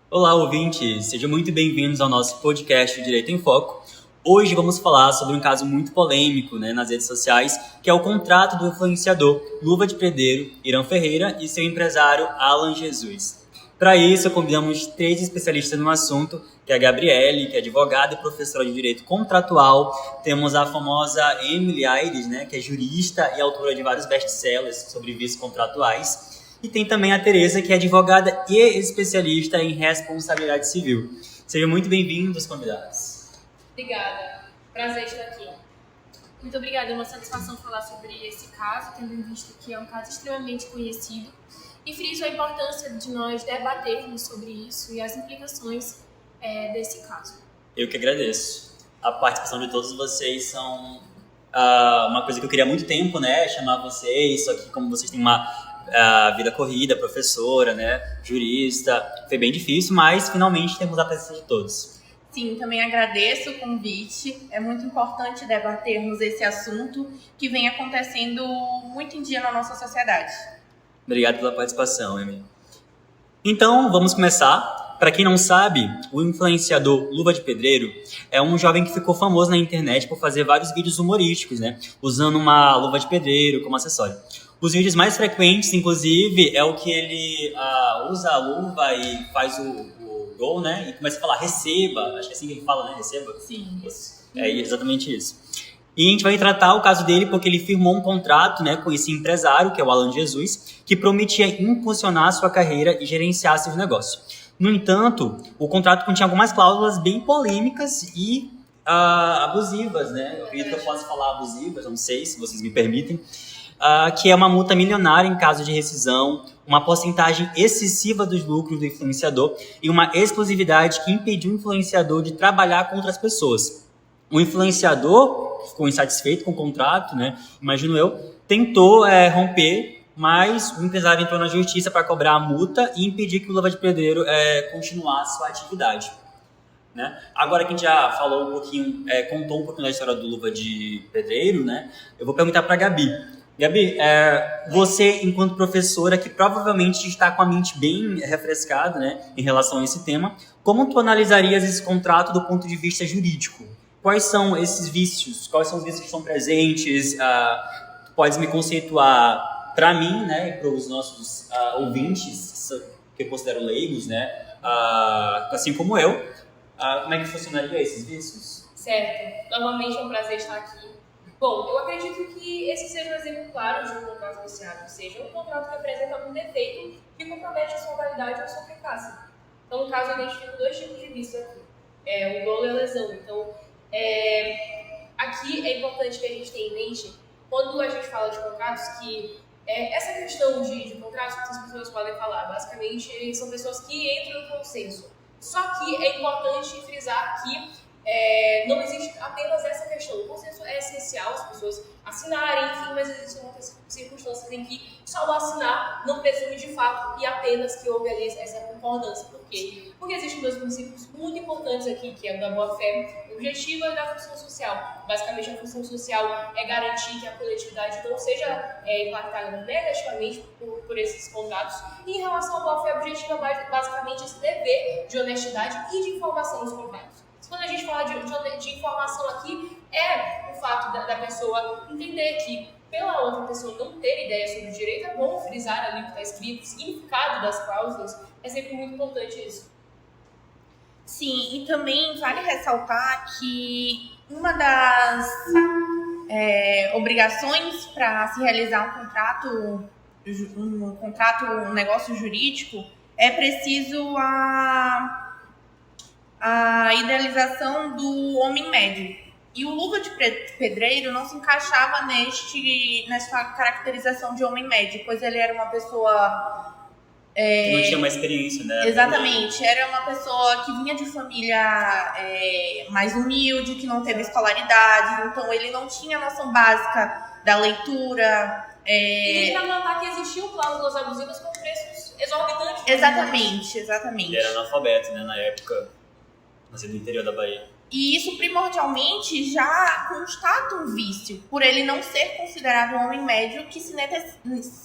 Olá, ouvintes! Sejam muito bem-vindos ao nosso podcast Direito em Foco. Hoje vamos falar sobre um caso muito polêmico, nas redes sociais, que é o contrato do influenciador Luva de Pedreiro, Irã Ferreira, e seu empresário Alan Jesus. Para isso, convidamos 3 especialistas no assunto, que é a Gabriele, que é advogada e professora de Direito Contratual. Temos a famosa Emily Aires, que é jurista e autora de vários best-sellers sobre vícios contratuais. E tem também a Tereza, que é advogada e especialista em responsabilidade civil. Sejam muito bem-vindos, convidados. Obrigada. Prazer estar aqui. Muito obrigada. É uma satisfação falar sobre esse caso, tendo em vista que é um caso extremamente conhecido. E friso a importância de nós debatermos sobre isso e as implicações desse caso. Eu que agradeço. A participação de todos vocês são uma coisa que eu queria há muito tempo, chamar vocês, só que como vocês têm uma vida corrida, professora, jurista, foi bem difícil, mas finalmente temos a presença de todos. Sim, também agradeço o convite. É muito importante debatermos esse assunto que vem acontecendo muito em dia na nossa sociedade. Obrigado pela participação, Emily. Então, vamos começar. Para quem não sabe, o influenciador Luva de Pedreiro é um jovem que ficou famoso na internet por fazer vários vídeos humorísticos, usando uma luva de pedreiro como acessório. Os vídeos mais frequentes, inclusive, é o que ele usa a luva e faz o gol, e começa a falar receba. Acho que é assim que ele fala, Receba? Sim. É exatamente isso. E a gente vai tratar o caso dele porque ele firmou um contrato, com esse empresário, que é o Alan Jesus, que prometia impulsionar sua carreira e gerenciar seus negócios. No entanto, o contrato continha algumas cláusulas bem polêmicas e abusivas, Eu acredito que eu posso falar abusivas, não sei se vocês me permitem. Que é uma multa milionária em caso de rescisão, uma porcentagem excessiva dos lucros do influenciador e uma exclusividade que impediu o influenciador de trabalhar com outras pessoas. O influenciador ficou insatisfeito com o contrato, imagino eu, tentou romper, mas o empresário entrou na justiça para cobrar a multa e impedir que o Luva de Pedreiro continuasse sua atividade. Agora que a gente já falou um pouquinho, contou um pouquinho da história do Luva de Pedreiro, eu vou perguntar para a Gabi. Gabi, você, enquanto professora, que provavelmente está com a mente bem refrescada, em relação a esse tema, como tu analisarias esse contrato do ponto de vista jurídico? Quais são esses vícios? Quais são os vícios que estão presentes? Tu podes me conceituar para mim, e para os nossos ouvintes, que eu considero leigos, assim como eu, como é que funcionaria esses vícios? Certo. Novamente é um prazer estar aqui. Bom, eu acredito que esse seja um exemplo claro de um contrato viciado, ou seja, um contrato que apresenta algum defeito que compromete a sua validade ou a sua eficácia. Então, no caso, eu identifico 2 tipos de vício aqui, o dolo e a lesão. Então, aqui é importante que a gente tenha em mente, quando a gente fala de contratos, que essa questão de contratos que as pessoas podem falar, basicamente, são pessoas que entram no consenso. Só que é importante frisar que não existe apenas essa questão. O consenso é essencial, as pessoas assinarem, enfim, mas existem muitas circunstâncias em que só o assinar não presume de fato e apenas que houve ali essa concordância. Por quê? Porque existem 2 princípios muito importantes aqui, que é o da boa-fé objetiva e da função social. Basicamente, a função social é garantir que a coletividade não seja impactada negativamente por esses contratos. E em relação à boa-fé objetiva, basicamente, esse dever de honestidade e de informação nos contratos. Quando a gente fala de informação aqui, é o fato da pessoa entender que, pela outra pessoa não ter ideia sobre o direito, é bom frisar ali o que está escrito, o significado das cláusulas, é sempre muito importante isso. Sim, e também vale ressaltar que uma das obrigações para se realizar um negócio jurídico, é preciso a idealização do homem médio. E o Luva de Pedreiro não se encaixava nessa caracterização de homem médio, pois ele era uma pessoa... não tinha uma experiência, Exatamente. Era uma pessoa que vinha de família mais humilde, que não teve escolaridade, então ele não tinha noção básica da leitura. E para notar que existiam cláusulas abusivas com preços exorbitantes. Exatamente. Ele era analfabeto, na época, nascido no interior da Bahia. E isso, primordialmente, já constata um vício, por ele não ser considerado um homem médio que se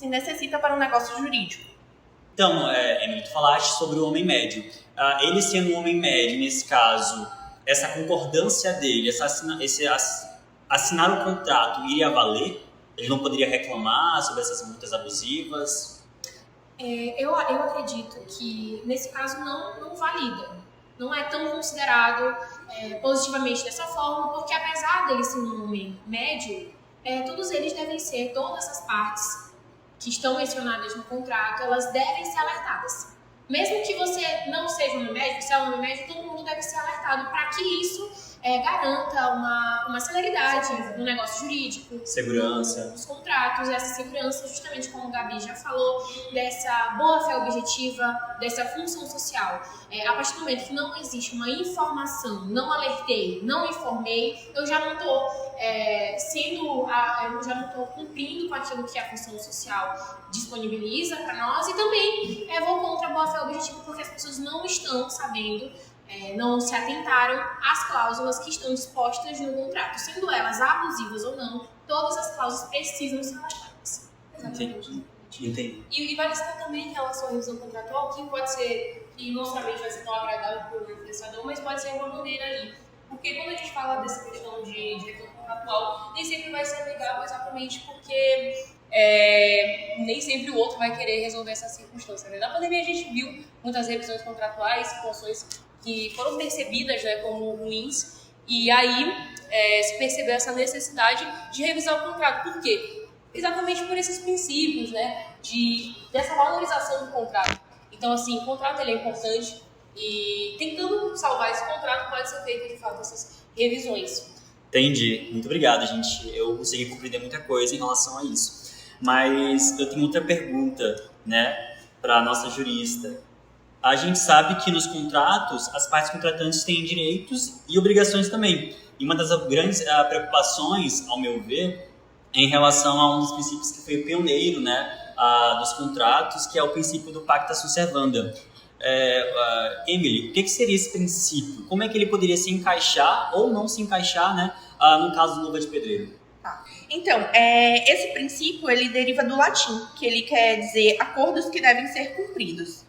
necessita para um negócio jurídico. Então, Emily, tu falaste sobre o homem médio. Ele sendo um homem médio, nesse caso, essa concordância dele, assinar o contrato iria valer? Ele não poderia reclamar sobre essas multas abusivas? Eu acredito que, nesse caso, não valida. Não é tão considerado positivamente dessa forma, porque apesar dele ser um homem médio, todas as partes que estão mencionadas no contrato, elas devem ser alertadas. Mesmo que você não seja um homem médio, você é um homem médio, todo mundo deve ser alertado para que isso garanta uma celeridade no negócio jurídico, segurança, nos contratos, essa segurança, justamente como o Gabi já falou, dessa boa-fé objetiva, dessa função social. A partir do momento que não existe uma informação, não alertei, não informei, eu já não estou eu já não estou cumprindo com aquilo que a função social disponibiliza para nós, e também vou contra a boa-fé objetiva, porque as pessoas não estão sabendo, não se atentaram às cláusulas que estão dispostas no contrato. Sendo elas abusivas ou não, todas as cláusulas precisam ser alertadas. Entendi. E vale citar também em relação à revisão contratual, que pode ser, que não somente vai ser tão agradável para o influenciador, mas pode ser uma maneira ali. Porque quando a gente fala dessa questão de revisão contratual, nem sempre vai ser amigável, exatamente porque nem sempre o outro vai querer resolver essa circunstância. Né? Na pandemia a gente viu muitas revisões contratuais, situações que foram percebidas, né, como ruins, e aí se percebeu essa necessidade de revisar o contrato. Por quê? Exatamente por esses princípios, né, dessa valorização do contrato. Então, assim, o contrato ele é importante, e tentando salvar esse contrato pode ser feito, de fato, essas revisões. Entendi. Muito obrigado, gente. Eu consegui compreender muita coisa em relação a isso. Mas eu tenho outra pergunta, né, para a nossa jurista. A gente sabe que nos contratos, as partes contratantes têm direitos e obrigações também. E uma das grandes preocupações, ao meu ver, é em relação a um dos princípios que foi o pioneiro, né, dos contratos, que é o princípio do pacta sunt servanda. Emily, o que seria esse princípio? Como é que ele poderia se encaixar ou não se encaixar, né, no caso do Luva de Pedreiro? Então, esse princípio ele deriva do latim, que ele quer dizer acordos que devem ser cumpridos.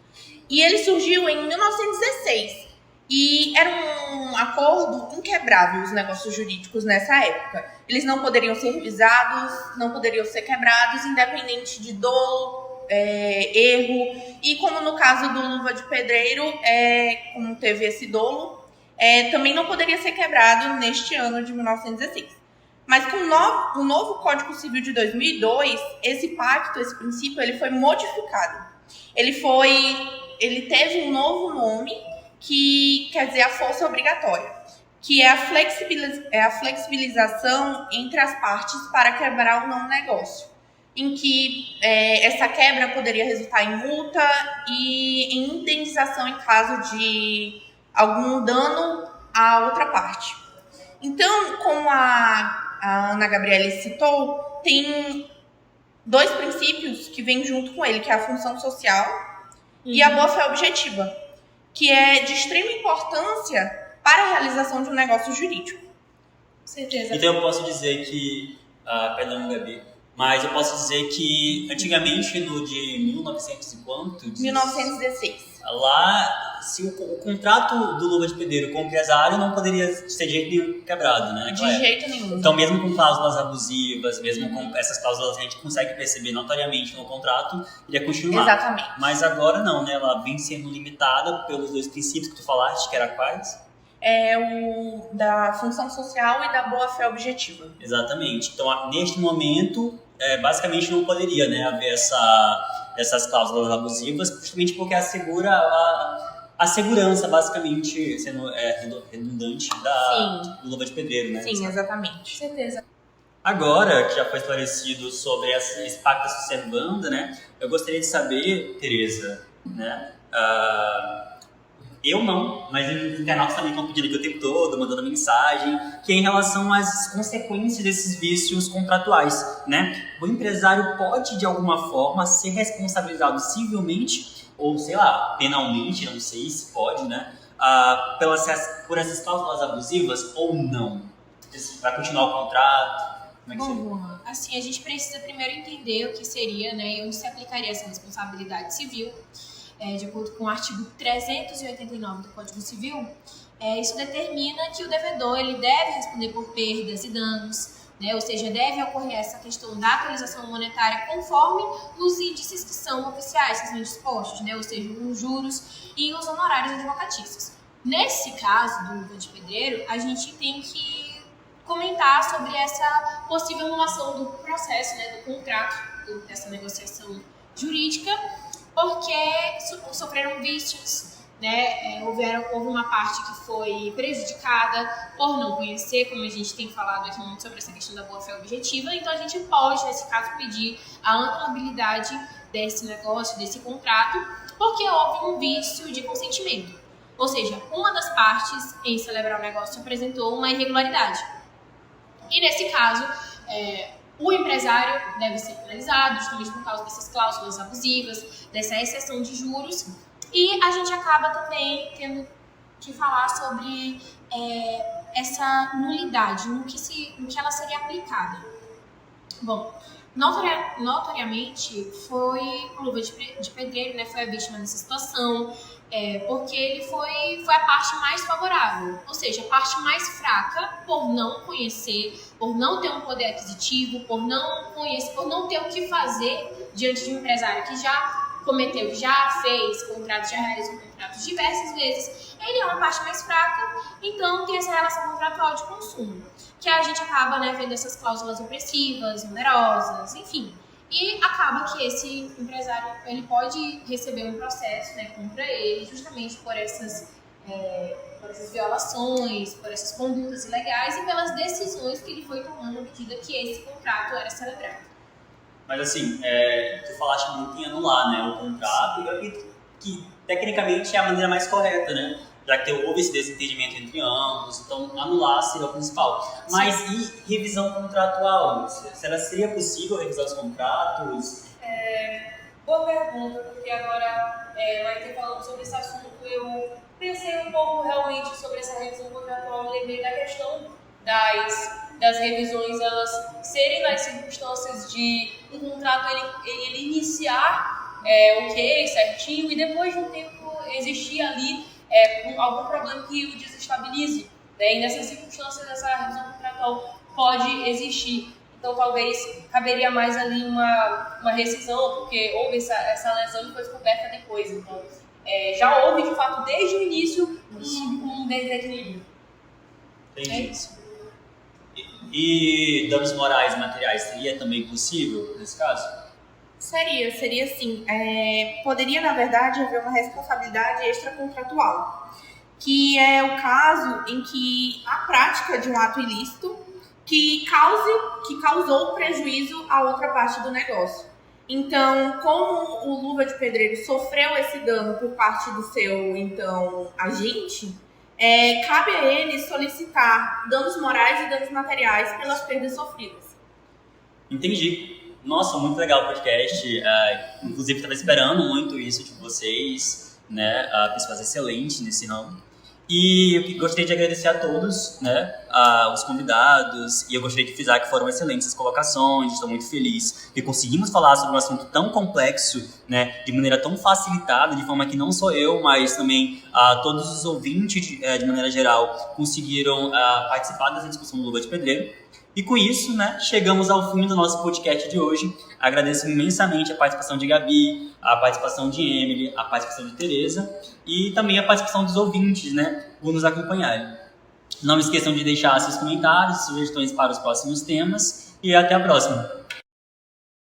E ele surgiu em 1916 e era um acordo inquebrável, os negócios jurídicos nessa época. Eles não poderiam ser revisados, não poderiam ser quebrados, independente de dolo, erro. E como no caso do Luva de Pedreiro, como teve esse dolo, também não poderia ser quebrado neste ano de 1916. Mas com o novo Código Civil de 2002, esse pacto, esse princípio, ele foi modificado. Ele teve um novo nome, que quer dizer a força obrigatória, que é a flexibilização entre as partes para quebrar o não negócio, em que essa quebra poderia resultar em multa e em indenização em caso de algum dano à outra parte. Então, como a Ana Gabriele citou, tem dois princípios que vêm junto com ele, que é a função social e a boa-fé objetiva, que é de extrema importância para a realização de um negócio jurídico. Com certeza. Então eu posso dizer que, perdão, Gabi, mas eu posso dizer que antigamente, no de 1900 e quanto? 1916. Lá, se o contrato do Luva de Pedreiro com o empresário não poderia ser de jeito nenhum quebrado, né? De jeito nenhum. Então, mesmo com cláusulas abusivas, mesmo com essas cláusulas, a gente consegue perceber notoriamente no contrato, ele ia continuar. Exatamente. Mas agora não, né? Ela vem sendo limitada pelos dois princípios que tu falaste, que era quais? O da função social e da boa-fé objetiva. Exatamente. Então, neste momento, basicamente não poderia, né, haver essas cláusulas abusivas, justamente porque assegura a segurança, basicamente, sendo redundante do Luva de Pedreiro, né? Sim, exatamente. Com certeza. Agora, que já foi esclarecido sobre esse pacta sunt servanda, né, eu gostaria de saber, Tereza, né, eu não, mas os internautas também estão pedindo aqui o tempo todo, mandando mensagem, que é em relação às consequências desses vícios contratuais, né? O empresário pode, de alguma forma, ser responsabilizado civilmente, ou, sei lá, penalmente, não sei se pode, né? Por essas cláusulas abusivas ou não? Para continuar o contrato? Como é que Bom, assim, a gente precisa primeiro entender o que seria, né, e onde se aplicaria essa responsabilidade civil. De acordo com o artigo 389 do Código Civil, isso determina que o devedor ele deve responder por perdas e danos, né, ou seja, deve ocorrer essa questão da atualização monetária conforme os índices que são oficiais, que são dispostos, né, ou seja, os juros e os honorários advocatícios. Nesse caso do Luva de Pedreiro, a gente tem que comentar sobre essa possível anulação do processo, né, do contrato, dessa negociação jurídica, porque sofreram vícios, né, houve uma parte que foi prejudicada por não conhecer, como a gente tem falado aqui muito sobre essa questão da boa-fé objetiva, então a gente pode, nesse caso, pedir a anulabilidade desse negócio, desse contrato, porque houve um vício de consentimento. Ou seja, uma das partes em celebrar o negócio apresentou uma irregularidade. E nesse caso, o empresário deve ser penalizado justamente por causa dessas cláusulas abusivas, dessa exceção de juros. E a gente acaba também tendo que falar sobre essa nulidade, no que ela seria aplicada. Bom, notoriamente foi o Luva de Pedreiro, né, foi a vítima dessa situação, porque ele foi a parte mais favorável, ou seja, a parte mais fraca por não conhecer, por não ter um poder aquisitivo, por não conhecer, por não ter o que fazer diante de um empresário que já cometeu, que já fez contratos, já realizou contratos diversas vezes. Ele é uma parte mais fraca, então tem essa relação contratual de consumo, que a gente acaba, né, vendo essas cláusulas opressivas, onerosas, enfim. E acaba que esse empresário ele pode receber um processo, né, contra ele, justamente por essas violações, por essas condutas ilegais e pelas decisões que ele foi tomando à medida que esse contrato era celebrado. Mas assim, tu falaste muito em anular, né, o contrato, e eu acredito que tecnicamente é a maneira mais correta, né? Já que houve esse desentendimento entre ambos, então anular seria o principal. Mas e revisão contratual? Seria possível revisar os contratos? Boa pergunta, porque agora, Maite falando sobre esse assunto, eu pensei um pouco realmente sobre essa revisão contratual, lembrei da questão das revisões, elas serem nas circunstâncias de um contrato ele iniciar ok, certinho, e depois de um tempo existir ali algum problema que o desestabilize, né? E nessas circunstâncias essa revisão contratual pode existir. Então talvez caberia mais ali uma rescisão, porque houve essa lesão e foi descoberta depois. Então já houve de fato desde o início um desequilíbrio. Entendi. E danos morais e materiais seria também possível nesse caso? Seria sim. Poderia, na verdade, haver uma responsabilidade extracontratual, que é o caso em que a prática de um ato ilícito que causou prejuízo a outra parte do negócio. Então, como o Luva de Pedreiro sofreu esse dano por parte do seu, então, agente, cabe a ele solicitar danos morais e danos materiais pelas perdas sofridas. Entendi. Nossa, muito legal o podcast. Inclusive, estava esperando muito isso de vocês, né? Pessoas excelentes nesse ramo. E eu gostaria de agradecer a todos, né? Os convidados. E eu gostaria de frisar que foram excelentes as colocações. Estou muito feliz que conseguimos falar sobre um assunto tão complexo, né? De maneira tão facilitada, de forma que não só eu, mas também todos os ouvintes, de maneira geral, conseguiram participar dessa discussão do Luva de Pedreiro. E com isso, né, chegamos ao fim do nosso podcast de hoje. Agradeço imensamente a participação de Gabi, a participação de Emily, a participação de Tereza e também a participação dos ouvintes, né, por nos acompanharem. Não esqueçam de deixar seus comentários, sugestões para os próximos temas e até a próxima.